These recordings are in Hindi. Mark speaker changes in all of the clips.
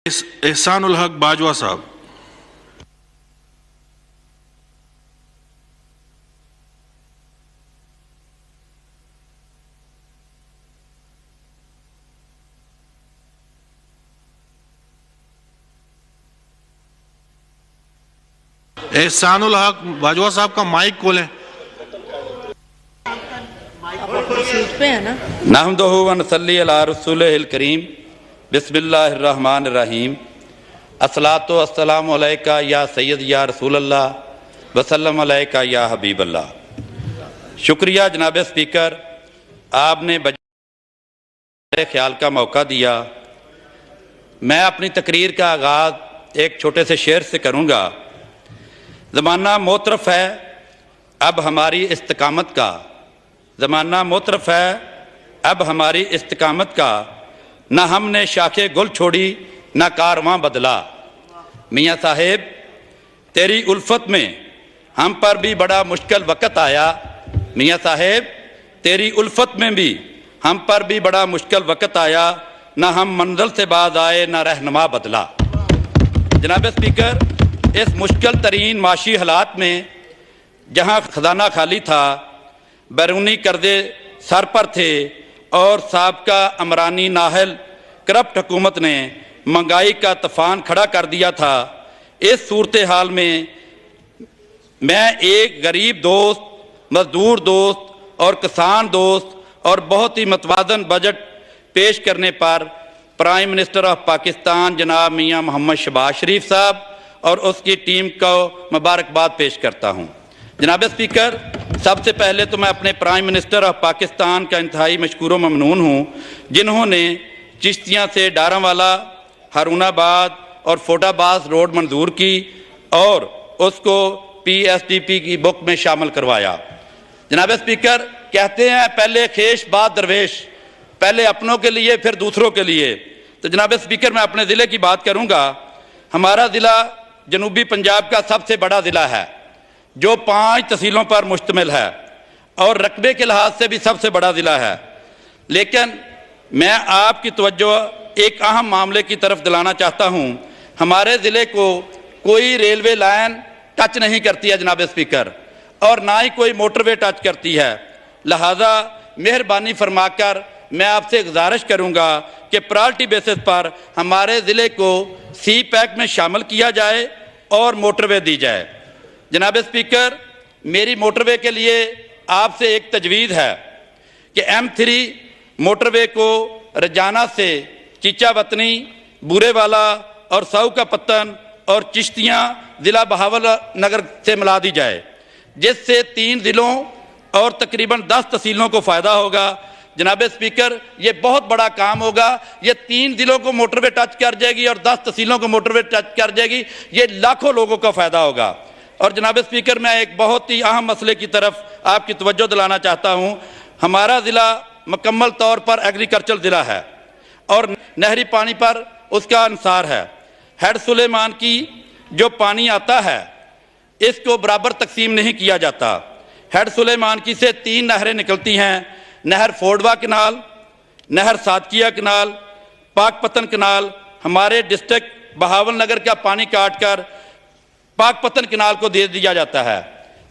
Speaker 1: एहसानुल हक बाजवा साहब। एहसानुल हक बाजवा साहब का माइक खोलें।
Speaker 2: सीट पे है ना।
Speaker 3: नहमदुहु व नसल्ली अला रसूलिहिल करीम बिस्मिल्लाहिर्रहमानिर्रहीम अस्सलातु वस्सलामु अलैका या सैयद या रसूलल्लाह वसल्लम अलैका या हबीबल्लाह। शुक्रिया जनाब स्पीकर, आपने बजाय ख्याल का मौका दिया। मैं अपनी तकरीर का आगाज़ एक छोटे से शेर से करूँगा। ज़माना मोतरफ़ है अब हमारी इस्तिकामत का, ज़माना मोतरफ़ है अब हमारी इस्तिकामत का, न हमने शाखे गुल छोड़ी न कारवां बदला। मियाँ साहेब तेरी उल्फत में हम पर भी बड़ा मुश्किल वक़्त आया। मियाँ साहेब तेरी उल्फत में भी हम पर भी बड़ा मुश्किल वक़्त आया, न हम मंजिल से बाज आए न रहनुमा बदला। जनाब स्पीकर, इस मुश्किल तरीन माशी हालात में जहाँ खजाना खाली था, बैरूनी कर्जे सर पर थे और साबका अमरानी नाहल करप्ट हुकूमत ने महंगाई का तूफान खड़ा कर दिया था, इस सूरत हाल में मैं एक गरीब दोस्त, मजदूर दोस्त और किसान दोस्त और बहुत ही मतवाजन बजट पेश करने पर प्राइम मिनिस्टर ऑफ पाकिस्तान जनाब मियाँ मोहम्मद शहबाज शरीफ साहब और उसकी टीम को मुबारकबाद पेश करता हूँ। जनाब स्पीकर, सबसे पहले तो मैं अपने प्राइम मिनिस्टर ऑफ पाकिस्तान का इंतहाई मशकूर व ममनून हूँ, जिन्होंने चिश्तियाँ से डारावाला, हारूनाबाद और फोटाबाज रोड मंजूर की और उसको PSDP की बुक में शामिल करवाया। जनाब स्पीकर, कहते हैं पहले खेश बाद दरवेश, पहले अपनों के लिए फिर दूसरों के लिए। तो जनाब स्पीकर, मैं अपने ज़िले की बात करूँगा। हमारा ज़िला जनूबी पंजाब का सबसे बड़ा ज़िला है जो 5 तहसीलों पर मुश्तमिल है और रकबे के लिहाज से भी सबसे बड़ा ज़िला है। लेकिन मैं आपकी तवज्जो एक अहम मामले की तरफ दिलाना चाहता हूँ। हमारे ज़िले को कोई रेलवे लाइन टच नहीं करती है जनाब स्पीकर, और ना ही कोई मोटरवे टच करती है। लिहाजा मेहरबानी फरमाकर मैं आपसे गुजारिश करूँगा कि प्रायोरिटी बेसिस पर हमारे ज़िले को CPEC में शामिल किया जाए और मोटरवे दी जाए। जनाब स्पीकर, मेरी मोटरवे के लिए आपसे एक तजवीज़ है कि M3 मोटरवे को रजाना से चीचावतनी, बूरेवाला और साऊ का पत्तन और चिश्तियाँ ज़िला बहावलनगर से मिला दी जाए, जिससे 3 ज़िलों और तकरीबन 10 तहसीलों को फ़ायदा होगा। जनाब स्पीकर, ये बहुत बड़ा काम होगा। ये 3 ज़िलों को मोटरवे टच कर जाएगी और 10 तहसीलों को मोटरवे टच कर जाएगी। ये लाखों लोगों का फ़ायदा होगा। और जनाब स्पीकर, मैं एक बहुत ही अहम मसले की तरफ आपकी तवज्जो दिलाना चाहता हूँ। हमारा ज़िला मुकम्मल तौर पर एग्रीकल्चर ज़िला है और नहरी पानी पर उसका अंसार है। हेड सुलेमान की जो पानी आता है इसको बराबर तकसीम नहीं किया जाता। हेड सुलेमान की से 3 नहरें निकलती हैं, नहर फोडवा कनाल, नहर सादकिया कनाल, पाकपतन कनाल। हमारे डिस्ट्रिक्ट बहावलनगर का पानी काट कर पाकपतन कनाल को दे दिया जाता है।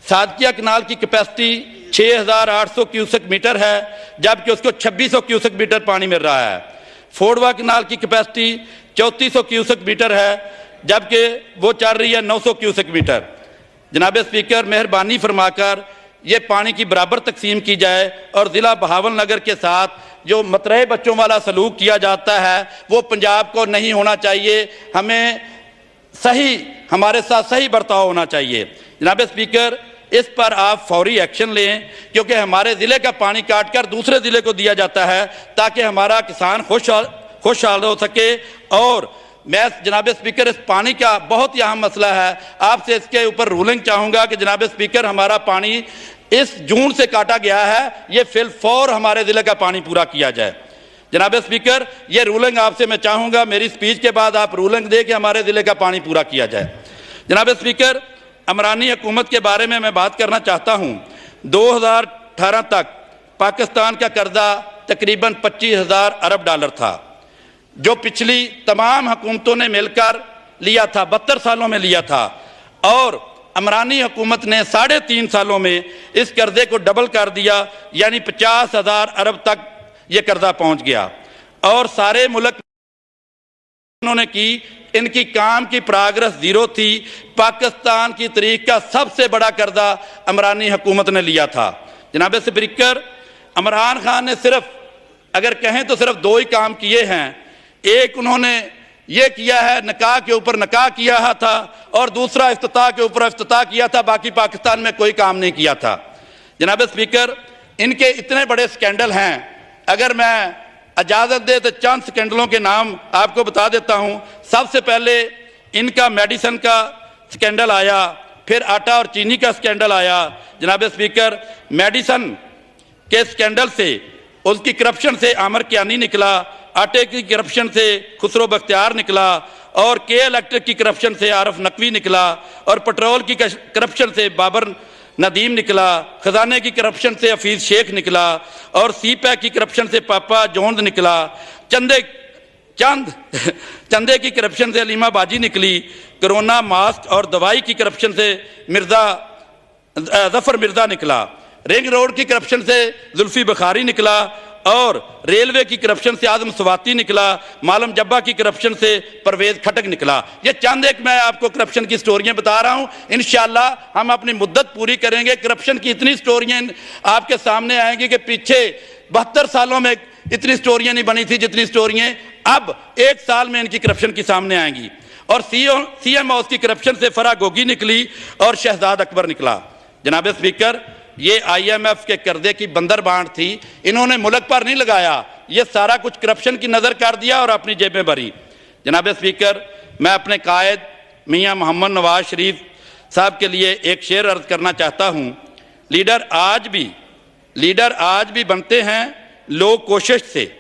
Speaker 3: सादकिया कनाल की कैपेसिटी 6800 क्यूसेक मीटर है, जबकि उसको 2600 क्यूसेक मीटर पानी मिल रहा है। फोडवा कनाल की कैपेसिटी 3400 क्यूसेक मीटर है, जबकि वो चल रही है 900 क्यूसेक मीटर। जनाब स्पीकर, मेहरबानी फरमाकर ये पानी की बराबर तकसीम की जाए और ज़िला बहावलनगर के साथ जो मतरए बच्चों वाला सलूक किया जाता है वो पंजाब को नहीं होना चाहिए। हमें हमारे साथ सही बर्ताव होना चाहिए। जनाब स्पीकर, इस पर आप फौरी एक्शन लें, क्योंकि हमारे ज़िले का पानी काट कर दूसरे ज़िले को दिया जाता है ताकि हमारा किसान खुशहाल हो सके। और मैं जनाब स्पीकर, इस पानी का बहुत ही अहम मसला है, आपसे इसके ऊपर रूलिंग चाहूँगा कि जनाब स्पीकर, हमारा पानी इस जून से काटा गया है, ये फिलफौर हमारे ज़िले का पानी पूरा किया जाए। जनाब स्पीकर, ये रूलिंग आपसे मैं चाहूँगा, मेरी स्पीच के बाद आप रूलिंग दे कि हमारे ज़िले का पानी पूरा किया जाए। जनाब स्पीकर, अमरानी हुकूमत के बारे में मैं बात करना चाहता हूँ। 2018 तक पाकिस्तान का कर्जा तकरीबन 25,000 अरब डॉलर था। जो पिछली तमाम हुकूमतों ने मिलकर लिया था, 72 सालों में लिया था, और इमरानी हुकूमत ने 3.5 सालों में इस कर्जे को डबल कर दिया, यानी 50,000 अरब तक ये कर्जा पहुंच गया। और सारे मुल्क उन्होंने की, इनकी काम की प्रोग्रेस जीरो थी। पाकिस्तान की तारीख का सबसे बड़ा कर्जा इमरानी हुकूमत ने लिया था। जनाब स्पीकर, इमरान खान ने सिर्फ, अगर कहें तो सिर्फ 2 ही काम किए हैं। एक उन्होंने ये किया है, निकाह के ऊपर निकाह किया था, और दूसरा इफ्तिताह के ऊपर इफ्तिताह किया था। बाकी पाकिस्तान में कोई काम नहीं किया था। जनाब स्पीकर, इनके इतने बड़े स्कैंडल हैं, अगर मैं इजाज़त दे तो चंद स्कैंडलों के नाम आपको बता देता हूं। सबसे पहले इनका मेडिसिन का स्कैंडल आया, फिर आटा और चीनी का स्कैंडल आया। जनाब स्पीकर, मेडिसिन के स्कैंडल से, उसकी करप्शन से आमिर कियानी निकला, आटे की करप्शन से खुसरो बख्तियार निकला, और के इलेक्ट्रिक की करप्शन से आरिफ नकवी निकला, और पेट्रोल की करप्शन से बाबर नदीम निकला, खजाने की करप्शन से हफीज शेख निकला, और सीपैक की करप्शन से पापा जोन्स निकला, चंदे की करप्शन से अलीमा बाजी निकली, कोरोना मास्क और दवाई की करप्शन से जफर मिर्जा निकला, रिंग रोड की करप्शन से जुल्फी बुखारी निकला, और रेलवे की करप्शन से आजम स्वाति निकला, मालम जब्बा की करप्शन से परवेज खटक निकला। ये चंद एक मैं आपको करप्शन की स्टोरियां बता रहा हूं। इंशाअल्लाह हम अपनी मुद्दत पूरी करेंगे, करप्शन की इतनी स्टोरियां आपके सामने आएंगी कि पीछे 72 सालों में इतनी स्टोरियां नहीं बनी थी जितनी स्टोरियां अब 1 साल में इनकी करप्शन की सामने आएंगी। और सीएम हाउस की करप्शन से फराह गोगी निकली और शहजाद अकबर निकला। जनाब स्पीकर, ये IMF के कर्जे की बंदर बांट थी, इन्होंने मुल्क पर नहीं लगाया, ये सारा कुछ करप्शन की नज़र कर दिया और अपनी जेबें भरी। जनाब स्पीकर, मैं अपने कायद मियां मोहम्मद नवाज शरीफ साहब के लिए एक शेर अर्ज करना चाहता हूं। लीडर आज भी बनते हैं लोग कोशिश से,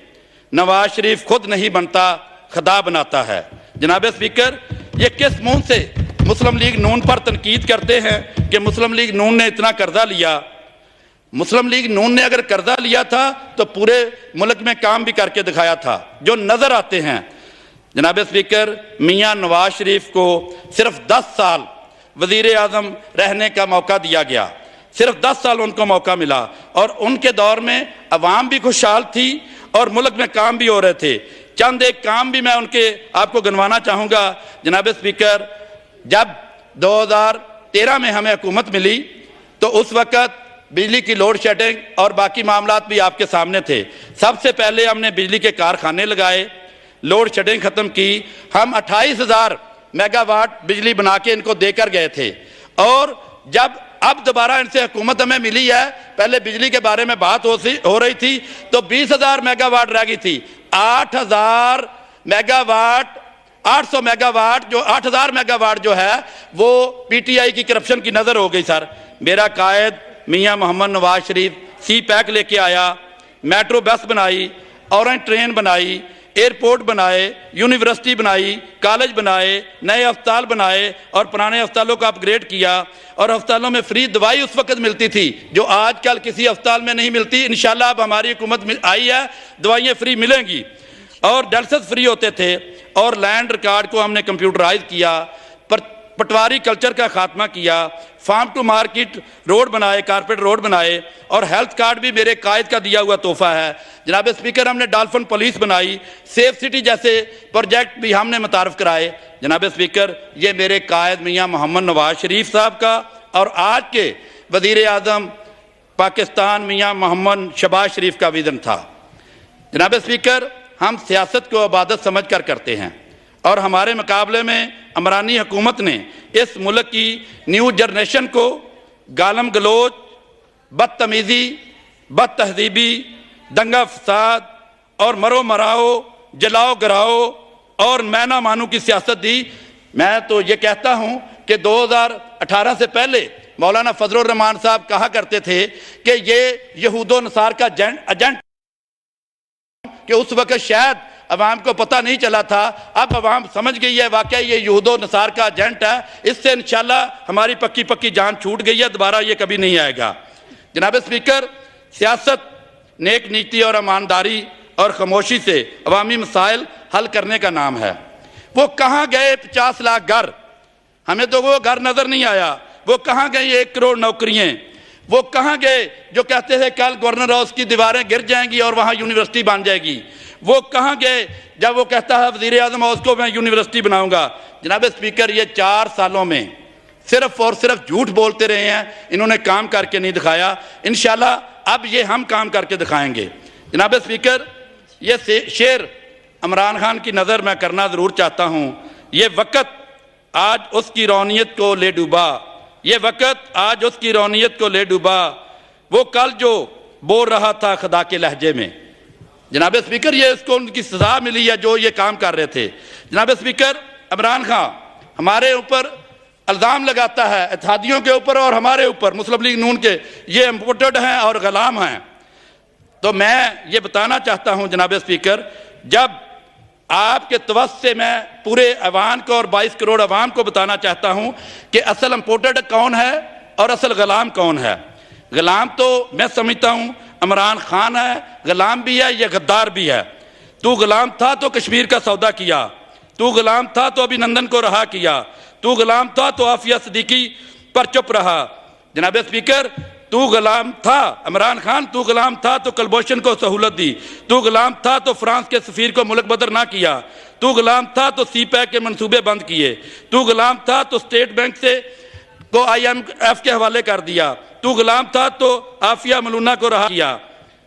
Speaker 3: नवाज शरीफ खुद नहीं बनता, खुदा बनाता है। जनाब स्पीकर, ये किस मुंह से मुस्लिम लीग नून पर तनकीद करते हैं कि मुस्लिम लीग नून ने इतना कर्जा लिया? मुस्लिम लीग नून ने अगर कर्जा लिया था तो पूरे मुल्क में काम भी करके दिखाया था, जो नजर आते हैं। जनाब स्पीकर, मियां नवाज शरीफ को सिर्फ 10 साल वजीर आजम रहने का मौका दिया गया, सिर्फ 10 साल उनको मौका मिला, और उनके दौर में अवाम भी खुशहाल थी और मुल्क में काम भी हो रहे थे। चंद एक काम भी मैं उनके आपको गिनवाना चाहूँगा। जनाब स्पीकर, जब 2013 में हमें हुकूमत मिली तो उस वक़्त बिजली की लोड शेडिंग और बाकी मामलात भी आपके सामने थे। सबसे पहले हमने बिजली के कारखाने लगाए, लोड शेडिंग ख़त्म की। हम 28,000 मेगावाट बिजली बना के इनको देकर गए थे। और जब अब दोबारा इनसे हुकूमत हमें मिली है, पहले बिजली के बारे में बात हो रही थी तो 20,000 मेगावाट रह गई थी। 8,000 मेगावाट 800 मेगावाट जो 8,000 मेगावाट जो है वो PTI की करप्शन की नज़र हो गई। सर, मेरा कायद मियां मोहम्मद नवाज शरीफ सीपैक लेके आया, मेट्रो बस बनाई, ऑरेंज ट्रेन बनाई, एयरपोर्ट बनाए, यूनिवर्सिटी बनाई, कॉलेज बनाए, नए अस्पताल बनाए और पुराने अस्पतालों को अपग्रेड किया। और अस्पतालों में फ्री दवाई उस वक्त मिलती थी जो आजकल किसी अस्पताल में नहीं मिलती। इंशाल्लाह अब हमारी हुकूमत आई है, दवाइयाँ फ्री मिलेंगी। और डायलिसिस फ्री होते थे। और लैंड रिकॉर्ड को हमने कंप्यूटराइज किया, पटवारी कल्चर का खात्मा किया, फार्म टू मार्केट रोड बनाए, कारपेट रोड बनाए, और हेल्थ कार्ड भी मेरे कायद का दिया हुआ तोहफा है। जनाब स्पीकर, हमने डॉल्फिन पुलिस बनाई, सेफ सिटी जैसे प्रोजेक्ट भी हमने मुतारफ कराए। जनाब स्पीकर, ये मेरे कायद मियां मोहम्मद नवाज शरीफ साहब का और आज के वजीर आजम पाकिस्तान मियां मोहम्मद शहबाज शरीफ का विजन था। जनाब स्पीकर, हम सियासत को इबादत समझ कर करते हैं और हमारे मुकाबले में इमरानी हुकूमत ने इस मुल्क की न्यू जनरेशन को गालम गलोच, बदतमीज़ी, बदतहजीबी, दंगा फसाद और मरो मराओ, जलाओ गिराओ और मैं ना मानू की सियासत दी। मैं तो ये कहता हूँ कि 2018 से पहले मौलाना फजलुर रहमान साहब कहा करते थे कि ये यहूदो नसार का एजेंट, कि उस वक्त शायद अवाम को पता नहीं चला था, अब अवाम समझ गई है वाकई ये यहूदो नसार का एजेंट है। इससे इंशाल्लाह हमारी पक्की पक्की जान छूट गई है, दोबारा ये कभी नहीं आएगा। जनाब स्पीकर, सियासत नेक नीति और ईमानदारी और खामोशी से अवामी मसाइल हल करने का नाम है। वो कहाँ गए 50 लाख घर? हमें तो वो घर नजर नहीं आया। वो कहाँ गई 1 करोड़ नौकरियां? वो कहाँ गए जो कहते थे कल गवर्नर हाउस की दीवारें गिर जाएंगी और वहां यूनिवर्सिटी बन जाएगी? वो कहाँ गए जब वो कहता है वजीर आजम हाउस को मैं यूनिवर्सिटी बनाऊंगा? जनाब स्पीकर, ये 4 सालों में सिर्फ और सिर्फ झूठ बोलते रहे हैं, इन्होंने काम करके नहीं दिखाया। इंशाल्लाह अब ये हम काम करके दिखाएंगे। जनाब स्पीकर, ये शेर इमरान खान की नज़र मैं करना ज़रूर चाहता हूँ। ये वक़्त आज उसकी रौनियत को ले डूबा, ये वक़्त आज उसकी रौनियत को ले डूबा, वो कल जो बोल रहा था खुदा के लहजे में। जनाब स्पीकर, ये इसको उनकी सजा मिली है जो ये काम कर रहे थे। जनाब स्पीकर, इमरान खान हमारे ऊपर इल्ज़ाम लगाता है, इत्तेहादियों के ऊपर और हमारे ऊपर, मुस्लिम लीग नून के, ये इम्पोर्टेड हैं और गुलाम हैं। तो मैं ये बताना चाहता हूँ जनाब स्पीकर, जब आपके तवज्जो से मैं पूरे अवाम को और 22 करोड़ अवाम को बताना चाहता हूँ कि असल इम्पोर्टेड कौन है और असल गुलाम कौन है। गुलाम तो मैं समझता हूँ इमरान खान है, गुलाम भी है, ये गद्दार भी है। तू गुलाम था तो कश्मीर का सौदा किया, तू गुलाम था तो अभिनंदन को रहा किया, तू गुलाम था तो आफिया सिद्दीकी पर चुप रहा। जनाब स्पीकर, तू गुलाम था इमरान खान, तू गुलाम था तो कलभूषण को सहूलत दी, तू गुलाम था तो फ्रांस के सफीर को मुल्क बदर ना किया, तू गुलाम था तो CPEC के मंसूबे बंद किए, तू गुलाम था तो स्टेट बैंक से को IMF के हवाले कर दिया, तू गुलाम था तो आफिया मलूना को रहा किया।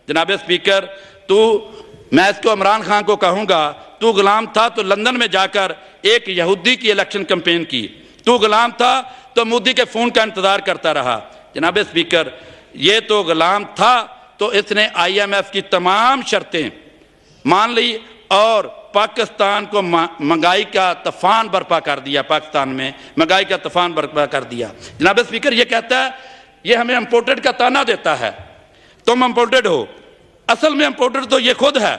Speaker 3: जनाब स्पीकर, मैं इसको इमरान खान को कहूँगा, तू गुलाम था तो लंदन में जाकर एक यहूदी की इलेक्शन कैंपेन की, तू गुलाम था तो मोदी के फ़ोन का इंतज़ार करता रहा। जनाब स्पीकर, ये तो गुलाम था तो इसने IMF की तमाम शर्तें मान ली और पाकिस्तान को महंगाई का तूफान बर्पा कर दिया, पाकिस्तान में महंगाई का तूफान बर्पा कर दिया। जनाब स्पीकर, ये कहता है, ये हमें इम्पोर्टेड का ताना देता है, तुम इम्पोर्टेड हो। असल में इम्पोर्टेड तो ये खुद है।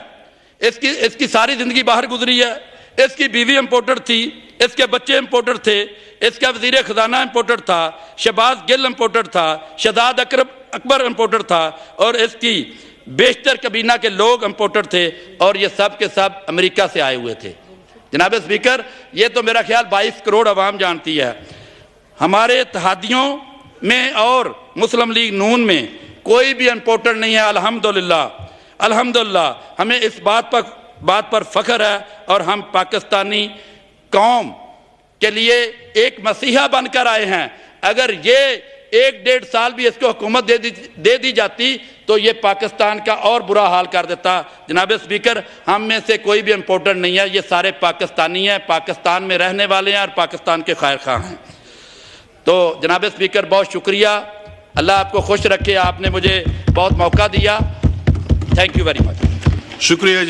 Speaker 3: इसकी सारी ज़िंदगी बाहर गुजरी है, इसकी बीवी इम्पोर्टेड थी, इसके बच्चे इम्पोर्टेड थे, इसका वजीर खजाना इम्पोर्टेड था, शहबाज गिल इम्पोर्टेड था, शहजाद अकबर इम्पोर्टेड था और इसकी बेशतर कबीना के लोग इम्पोर्टेड थे और ये सब के सब अमेरिका से आए हुए थे। जनाब स्पीकर, ये तो मेरा ख्याल 22 करोड़ अवाम जानती है। हमारे इत्तेहादियों में और मुस्लिम लीग नून में कोई भी इम्पोर्टेड नहीं है। अल्हम्दुलिल्लाह, अल्हम्दुलिल्लाह, हमें इस बात पर फख्र है और हम पाकिस्तानी कौम के लिए एक मसीहा बनकर आए हैं। अगर ये 1-1.5 साल भी इसको हुकूमत दे दी जाती तो ये पाकिस्तान का और बुरा हाल कर देता। जनाब स्पीकर, हम में से कोई भी इम्पोर्टेंट नहीं है, ये सारे पाकिस्तानी हैं, पाकिस्तान में रहने वाले हैं और पाकिस्तान के खैर खां हैं। तो जनाब स्पीकर, बहुत शुक्रिया, अल्लाह आपको खुश रखे, आपने मुझे बहुत मौका दिया। Thank you very much.
Speaker 1: शुक्रिया जी।